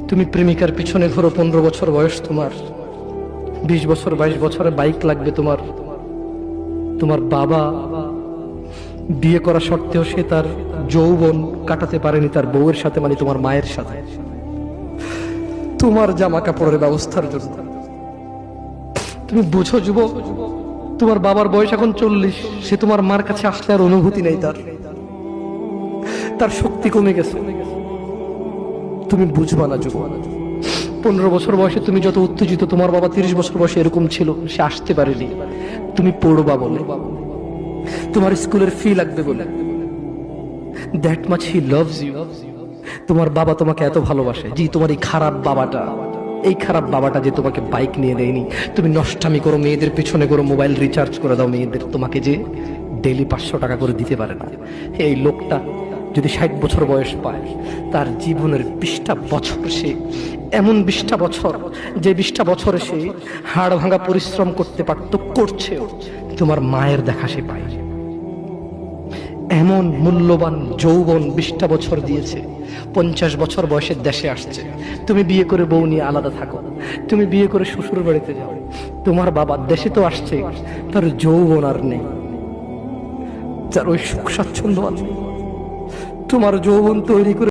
তুমি প্রেমিকার পিছনে ঘোরো, 15 বছর বয়স তোমার, 20 বছর 22 বছরে বাইক লাগবে তোমার। তোমার বাবা বিয়ে করা সত্ত্বেও সে তার যৌবন কাটাতে পারেনি তার বউয়ের সাথে, মানে তোমার মায়ের সাথে, তোমার জামা কাপড়ের ব্যবস্থার জন্য। তুমি বুঝো যুবক, তোমার বাবার বয়স এখন 40, সে তোমার মার কাছে আসলে আর অনুভূতি নেই, তার শক্তি কমে গেছে। তুমি বুঝবা না যুবক। 15 বছর বয়সে তুমি যত উত্তেজিত, তোমার বাবা 30 বছর বয়সে এরকম ছিল, সে আসতে পারেনি। তুমি পড়বা বলে, তোমার স্কুলের ফি লাগবে বলে, that much he loves you. তোমার বাবা তোমাকে এত ভালোবাসে। জি, তোমার এই খারাপ বাবাটা যে তোমাকে বাইক নিয়ে দেয়নি। তুমি নষ্টামি করো, মেয়েদের পিছনে করো, মোবাইল রিচার্জ করে দাও মেয়েদের, তোমাকে যে ডেইলি 500 টাকা করে দিতে পারে না। এই লোকটা যদি 60 বছর বয়স পায়, তার জীবনের 20টা বছর সে এমন 20টা বছর, যে 20টা বছরে সে হাড় ভাঙা পরিশ্রম করতে পারত, করছেও, তোমার মায়ের দেখা সে পায়। এমন মূল্যবান যৌবন 20টা বছর দিয়েছে, 50 বছর বয়সে দেশে আসছে। তুমি বিয়ে করে বউ নিয়ে আলাদা থাকো, তুমি বিয়ে করে শ্বশুর বাড়িতে যাও। তোমার বাবা দেশে তো আসছে, তার যৌবন আর নেই, তার ওই সুখ স্বাচ্ছন্দ্য আর নেই। তোমার যৌবন তৈরি করে